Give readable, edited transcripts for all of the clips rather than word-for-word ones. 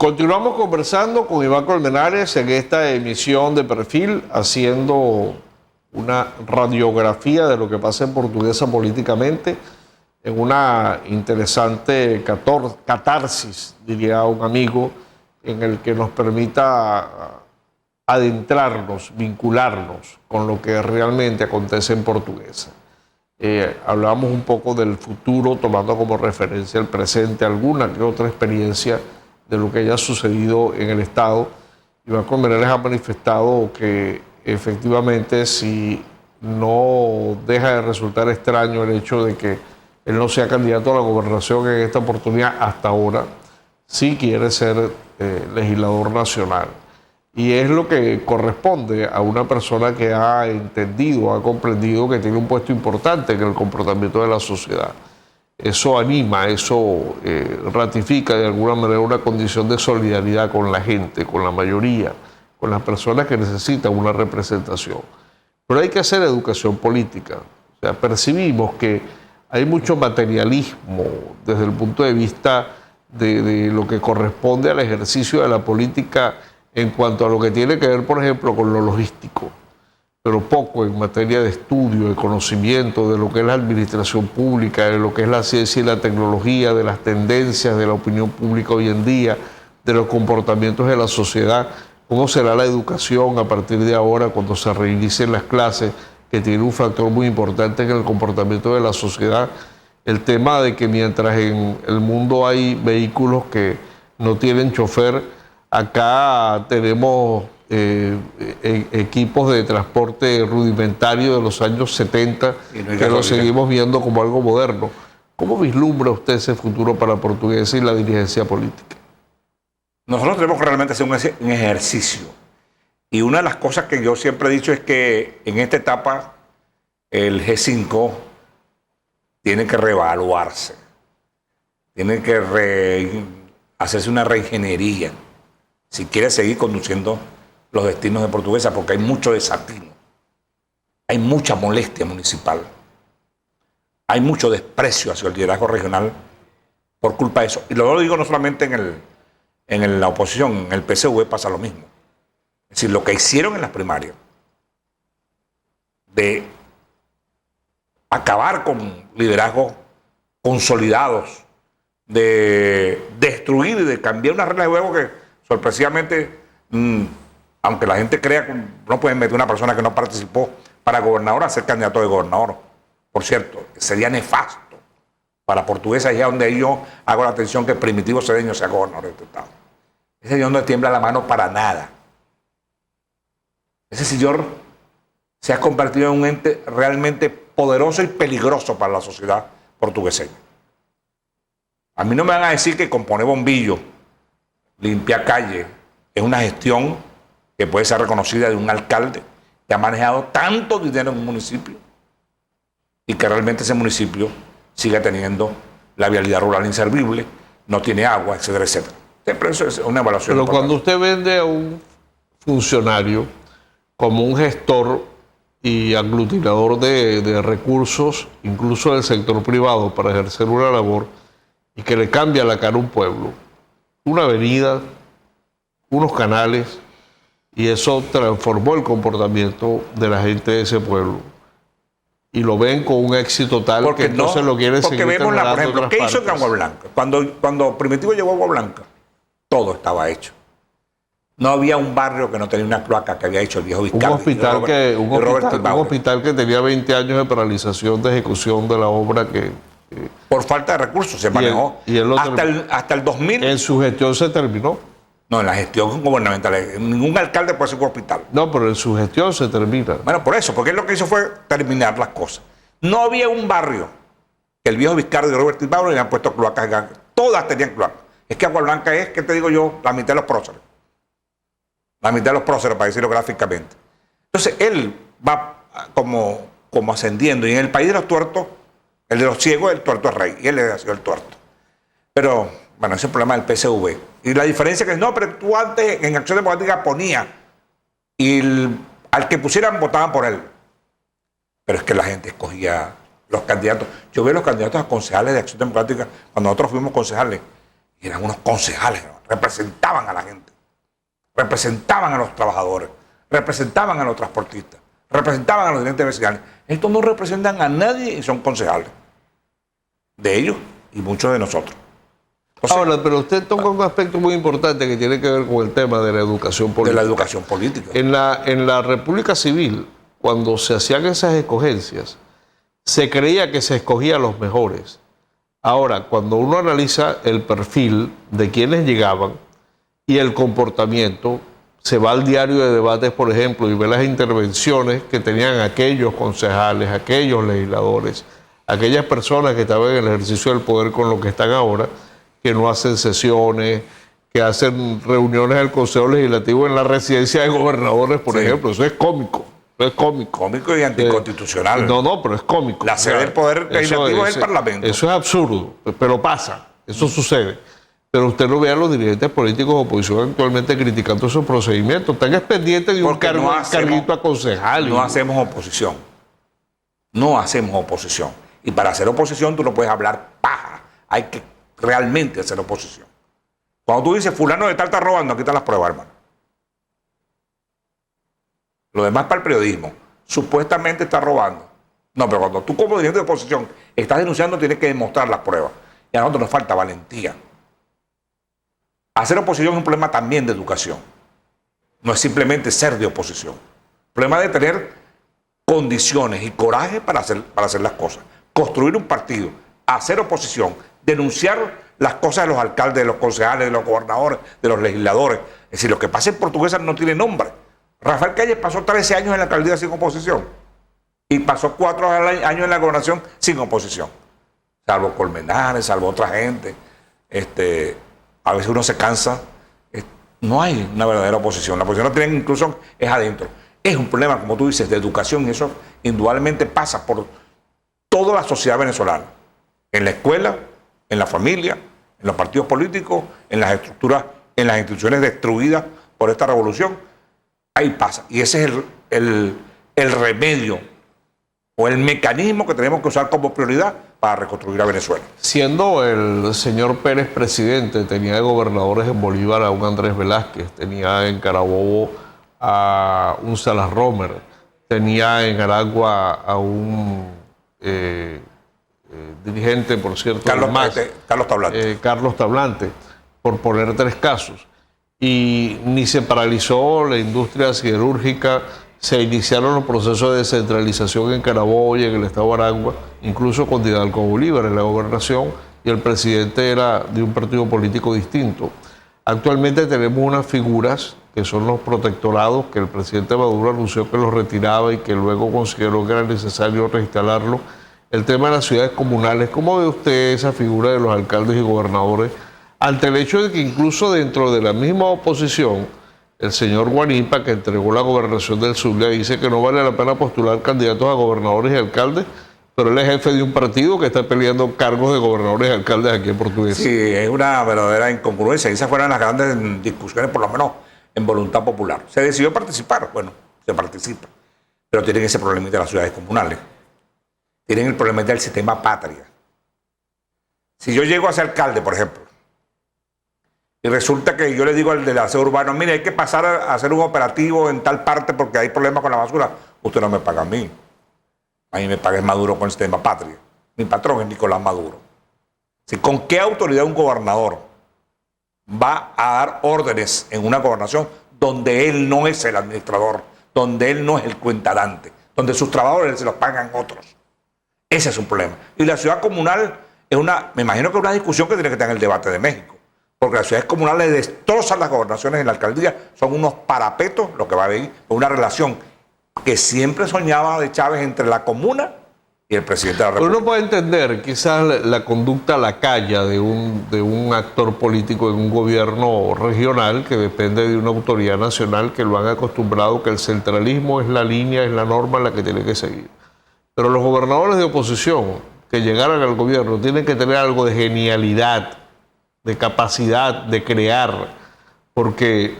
Continuamos conversando con Iván Colmenares en esta emisión de Perfil, haciendo una radiografía de lo que pasa en Portuguesa políticamente, en una interesante catarsis, diría un amigo, en el que nos permita adentrarnos, vincularnos con lo que realmente acontece en Portuguesa. Hablábamos un poco del futuro, tomando como referencia el presente, alguna que otra experiencia de lo que haya sucedido en el Estado. Iván Colmenares ha manifestado que efectivamente, si no deja de resultar extraño el hecho de que él no sea candidato a la gobernación en esta oportunidad hasta ahora, sí quiere ser legislador nacional. Y es lo que corresponde a una persona que ha entendido, ha comprendido que tiene un puesto importante en el comportamiento de la sociedad. Eso anima, eso ratifica de alguna manera una condición de solidaridad con la gente, con la mayoría, con las personas que necesitan una representación. Pero hay que hacer educación política. O sea, percibimos que hay mucho materialismo desde el punto de vista de lo que corresponde al ejercicio de la política en cuanto a lo que tiene que ver, por ejemplo, con lo logístico, pero poco en materia de estudio, de conocimiento de lo que es la administración pública, de lo que es la ciencia y la tecnología, de las tendencias de la opinión pública hoy en día, de los comportamientos de la sociedad, cómo será la educación a partir de ahora cuando se reinicien las clases, que tiene un factor muy importante en el comportamiento de la sociedad. El tema de que mientras en el mundo hay vehículos que no tienen chofer, acá tenemos equipos de transporte rudimentario de los años 70 que lo seguimos viendo como algo moderno. ¿Cómo vislumbra usted ese futuro para Portuguesa y la dirigencia política? Nosotros tenemos que realmente hacer un ejercicio. Y una de las cosas que yo siempre he dicho es que en esta etapa el G5 tiene que reevaluarse, tiene que hacerse una reingeniería si quiere seguir conduciendo los destinos de Portuguesa, porque hay mucho desatino, hay mucha molestia municipal, hay mucho desprecio hacia el liderazgo regional por culpa de eso. Y lo digo no solamente en la oposición, en el PSV pasa lo mismo. Es decir, lo que hicieron en las primarias de acabar con liderazgos consolidados, de destruir y de cambiar una regla de juego que sorpresivamente, aunque la gente crea que no pueden meter una persona que no participó para gobernador a ser candidato de gobernador. Por cierto, sería nefasto para Portuguesa, y es donde yo hago la atención que Primitivo Cedeño sea gobernador de este estado. Ese señor no tiembla la mano para nada. Ese señor se ha convertido en un ente realmente poderoso y peligroso para la sociedad portugueseña. A mí no me van a decir que con poner bombillo, limpiar calle, es una gestión que puede ser reconocida de un alcalde que ha manejado tanto dinero en un municipio y que realmente ese municipio sigue teniendo la vialidad rural inservible, no tiene agua, etcétera, etcétera. Siempre eso es una evaluación. Pero cuando usted vende a un funcionario como un gestor y aglutinador de recursos, incluso del sector privado, para ejercer una labor, y que le cambia la cara a un pueblo, una avenida, unos canales, y eso transformó el comportamiento de la gente de ese pueblo. Y lo ven con un éxito tal porque que no se lo quieren seguir. Porque vemos, por ejemplo, ¿qué hizo en Agua Blanca? Cuando Primitivo llegó a Agua Blanca, todo estaba hecho. No había un barrio que no tenía una cloaca que había hecho el viejo Vizcarra. Un hospital que tenía 20 años de paralización de ejecución de la obra que... por falta de recursos se manejó. Hasta el 2000. En su gestión se terminó. No, en la gestión gubernamental. Ningún alcalde puede ser un hospital. No, pero en su gestión se termina. Bueno, por eso, porque él lo que hizo fue terminar las cosas. No había un barrio que el viejo Vizcarra y Roberto Ibarra le habían puesto cloacas. Todas tenían cloacas. Es que Agua Blanca es, ¿qué te digo yo? La mitad de los próceres. La mitad de los próceres, para decirlo gráficamente. Entonces, él va como ascendiendo. Y en el país de los tuertos, el de los ciegos, el tuerto es rey. Y él ha sido el tuerto. Pero, bueno, ese es el problema del PSV. Y la diferencia es que no, pero tú antes en Acción Democrática ponías y al que pusieran votaban por él. Pero es que la gente escogía los candidatos. Yo veo los candidatos a concejales de Acción Democrática cuando nosotros fuimos concejales. Y eran unos concejales representaban a la gente, representaban a los trabajadores, representaban a los transportistas, representaban a los dirigentes vecinales. Estos no representan a nadie y son concejales de ellos y muchos de nosotros. Entonces, ahora, pero usted toca un aspecto muy importante que tiene que ver con el tema de la educación política. de la educación política. En la República Civil, cuando se hacían esas escogencias, se creía que se escogía a los mejores. Ahora, cuando uno analiza el perfil de quienes llegaban y el comportamiento, se va al diario de debates, por ejemplo, y ve las intervenciones que tenían aquellos concejales, aquellos legisladores, aquellas personas que estaban en el ejercicio del poder con lo que están ahora, que no hacen sesiones, que hacen reuniones del Consejo Legislativo en la residencia de gobernadores, por ejemplo. Eso es cómico. Eso es cómico. Cómico y anticonstitucional. No, pero es cómico. La sede del poder legislativo es el Parlamento. Eso es absurdo, pero pasa. Eso sucede. Pero usted no ve a los dirigentes políticos de oposición actualmente criticando esos procedimientos. Están pendientes de un carguito a concejal. No hacemos oposición. No hacemos oposición. Y para hacer oposición tú no puedes hablar paja. Hay que realmente hacer oposición. Cuando tú dices fulano de tal está robando, aquí están las pruebas, hermano. Lo demás para el periodismo. Supuestamente está robando. No, pero cuando tú como dirigente de oposición estás denunciando, tienes que demostrar las pruebas. Y a nosotros nos falta valentía. Hacer oposición es un problema también de educación. No es simplemente ser de oposición. El problema de tener condiciones y coraje para hacer las cosas. Construir un partido, hacer oposición, denunciar las cosas de los alcaldes, de los concejales, de los gobernadores, de los legisladores. Es decir, lo que pasa en Portuguesa no tiene nombre. Rafael Calles pasó 13 años en la alcaldía sin oposición y pasó 4 años en la gobernación sin oposición. Salvo Colmenares, salvo otra gente. A veces uno se cansa. No hay una verdadera oposición. La oposición la tienen incluso es adentro. Es un problema, como tú dices, de educación y eso indudablemente pasa por toda la sociedad venezolana. En la escuela, en la familia, en los partidos políticos, en las estructuras, en las instituciones destruidas por esta revolución. Ahí pasa. Y ese es el remedio o el mecanismo que tenemos que usar como prioridad para reconstruir a Venezuela. Siendo el señor Pérez presidente, tenía de gobernadores en Bolívar a un Andrés Velázquez, tenía en Carabobo a un Salas Romer, tenía en Aragua a un dirigente, por cierto, Carlos Tablante, por poner 3 casos. Y ni se paralizó la industria siderúrgica, se iniciaron los procesos de descentralización en Carabobo y en el estado de Aragua, incluso con Hidalgo Bolívar en la gobernación, y el presidente era de un partido político distinto. Actualmente tenemos unas figuras que son los protectorados, que el presidente Maduro anunció que los retiraba y que luego consideró que era necesario reinstalarlo. El tema de las ciudades comunales, ¿cómo ve usted esa figura de los alcaldes y gobernadores ante el hecho de que incluso dentro de la misma oposición, el señor Guanipa, que entregó la gobernación del Zulia, dice que no vale la pena postular candidatos a gobernadores y alcaldes, pero él es jefe de un partido que está peleando cargos de gobernadores y alcaldes aquí en Portuguesa? Sí, es una verdadera incongruencia. Esas fueron las grandes discusiones, por lo menos en voluntad popular. Se decidió participar, bueno, se participa, pero tienen ese problema de las ciudades comunales. Tienen el problema del sistema patria. Si yo llego a ser alcalde, por ejemplo, y resulta que yo le digo al del aseo urbano, mire, hay que pasar a hacer un operativo en tal parte porque hay problemas con la basura, usted no me paga a mí. A mí me paga el Maduro con el sistema patria. Mi patrón es Nicolás Maduro. ¿Con qué autoridad un gobernador va a dar órdenes en una gobernación donde él no es el administrador, donde él no es el cuentadante, donde sus trabajadores se los pagan otros? Ese es un problema. Y la ciudad comunal es me imagino que es una discusión que tiene que estar en el debate de México. Porque las ciudades comunales destrozan las gobernaciones en la alcaldía, son unos parapetos, lo que va a venir, una relación que siempre soñaba de Chávez entre la comuna y el presidente de la República. Uno puede entender quizás la conducta lacaya de un actor político en un gobierno regional que depende de una autoridad nacional que lo han acostumbrado que el centralismo es la línea, es la norma en la que tiene que seguir. Pero los gobernadores de oposición que llegaran al gobierno tienen que tener algo de genialidad, de capacidad de crear, porque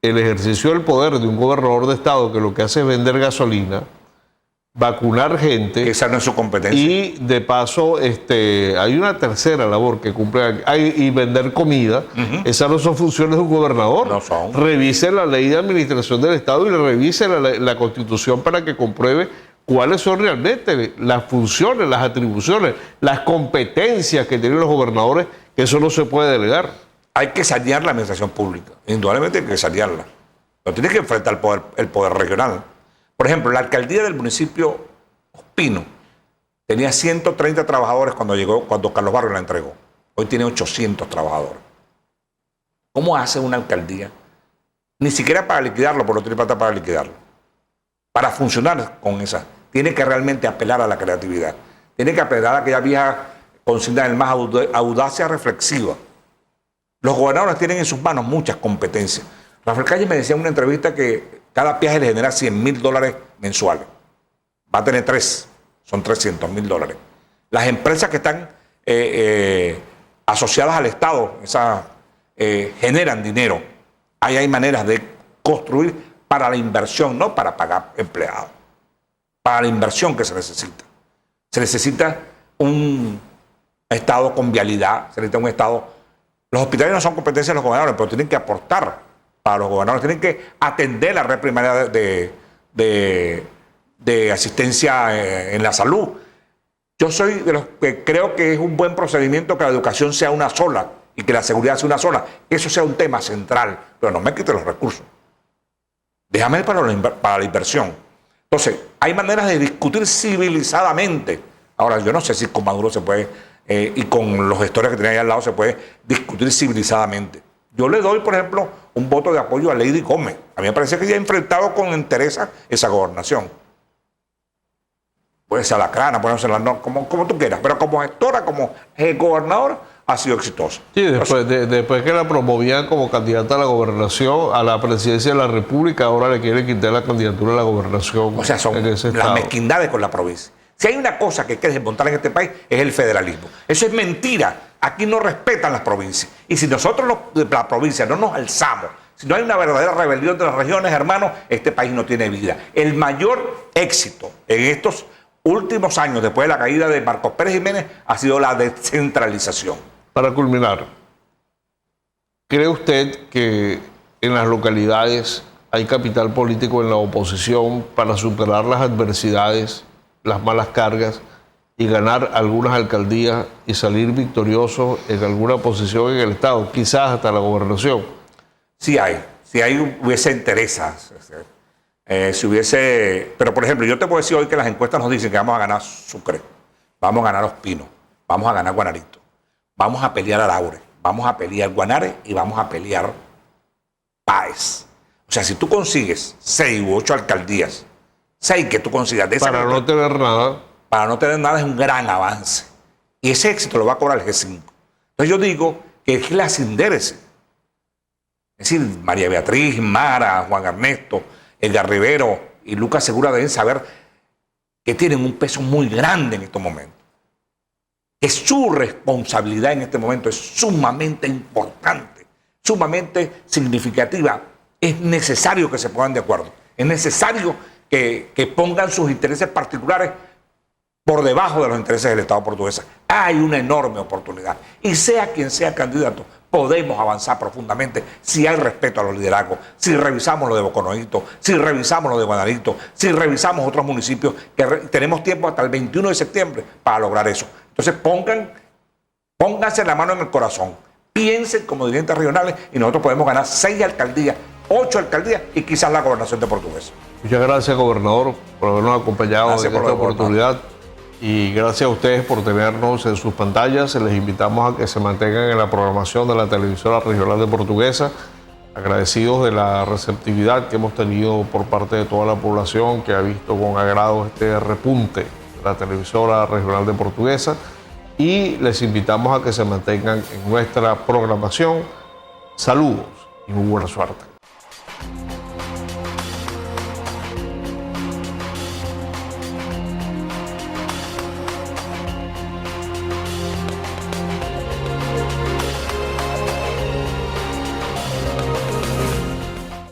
el ejercicio del poder de un gobernador de estado que lo que hace es vender gasolina vacunar gente. Esa no es su competencia. Y de paso, hay una tercera labor que cumple y vender comida. Esas no son funciones de un gobernador. No son. Revise la ley de administración del Estado y revise la Constitución para que compruebe cuáles son realmente las funciones, las atribuciones, las competencias que tienen los gobernadores, que eso no se puede delegar. Hay que sanear la administración pública. Indudablemente hay que sanearla. Pero tiene que enfrentar el poder regional. Por ejemplo, la alcaldía del municipio Ospino tenía 130 trabajadores cuando Carlos Barrios la entregó. Hoy tiene 800 trabajadores. ¿Cómo hace una alcaldía? Ni siquiera para liquidarlo, porque no tiene plata para liquidarlo. Para funcionar con esa, tiene que realmente apelar a la creatividad. Tiene que apelar a aquella vieja consigna del más audacia reflexiva. Los gobernadores tienen en sus manos muchas competencias. Rafael Calle me decía en una entrevista que cada viaje le genera $100,000 mensuales. Va a tener 3, son $300,000. Las empresas que están asociadas al Estado, generan dinero. Ahí hay maneras de construir para la inversión, no para pagar empleados. Para la inversión que se necesita. Se necesita un Estado con vialidad, se necesita un Estado. Los hospitales no son competencia de los gobernadores, pero tienen que aportar para los gobernadores, tienen que atender la red primaria de asistencia en la salud. Yo soy de los que creo que es un buen procedimiento que la educación sea una sola y que la seguridad sea una sola. Eso sea un tema central, pero no me quite los recursos. Déjame para la inversión. Entonces, hay maneras de discutir civilizadamente. Ahora, yo no sé si con Maduro se puede, y con los gestores que tiene ahí al lado, se puede discutir civilizadamente. Yo le doy, por ejemplo, un voto de apoyo a Lady Gómez. A mí me parece que ella ha enfrentado con entereza esa gobernación. Puede ser lacrana, puede ser como tú quieras, pero como gestora, como gobernadora, ha sido exitosa. Sí, después que la promovían como candidata a la gobernación, a la presidencia de la República, ahora le quieren quitar la candidatura a la gobernación. O sea, son las mezquindades con la provincia. Si hay una cosa que hay que desmontar en este país, es el federalismo. Eso es mentira. Aquí no respetan las provincias. Y si nosotros, la provincia, no nos alzamos, si no hay una verdadera rebelión de las regiones, hermanos, este país no tiene vida. El mayor éxito en estos últimos años, después de la caída de Marcos Pérez Jiménez, ha sido la descentralización. Para culminar, ¿cree usted que en las localidades hay capital político en la oposición para superar las adversidades, las malas cargas y ganar algunas alcaldías y salir victoriosos en alguna posición en el Estado, quizás hasta la gobernación? Sí hubiese intereses. Si hubiese, pero por ejemplo, yo te puedo decir hoy que las encuestas nos dicen que vamos a ganar Sucre, vamos a ganar Ospino, vamos a ganar Guanarito, vamos a pelear a Laure, vamos a pelear Guanare y vamos a pelear Páez. O sea, si tú consigues 6 u 8 alcaldías, 6 que tú consigas de esa para no tener nada. Para no tener nada es un gran avance. Y ese éxito lo va a cobrar el G5. Entonces yo digo que es la sindérese. Es decir, María Beatriz, Mara, Juan Ernesto, Edgar Rivero y Lucas Segura deben saber que tienen un peso muy grande en estos momentos. Que su responsabilidad en este momento es sumamente importante, sumamente significativa. Es necesario que se pongan de acuerdo. Es necesario que pongan sus intereses particulares por debajo de los intereses del Estado portugués. Hay una enorme oportunidad. Y sea quien sea candidato, podemos avanzar profundamente si hay respeto a los liderazgos, si revisamos lo de Boconoito, si revisamos lo de Guanarito, si revisamos otros municipios, que tenemos tiempo hasta el 21 de septiembre para lograr eso. Entonces pónganse la mano en el corazón, piensen como dirigentes regionales y nosotros podemos ganar 6 alcaldías, 8 alcaldías y quizás la gobernación de Portuguesa. Muchas gracias, gobernador, por habernos acompañado en esta oportunidad. Y gracias a ustedes por tenernos en sus pantallas. Les invitamos a que se mantengan en la programación de la televisora regional de Portuguesa. Agradecidos de la receptividad que hemos tenido por parte de toda la población que ha visto con agrado este repunte de la televisora regional de Portuguesa. Y les invitamos a que se mantengan en nuestra programación. Saludos y muy buena suerte.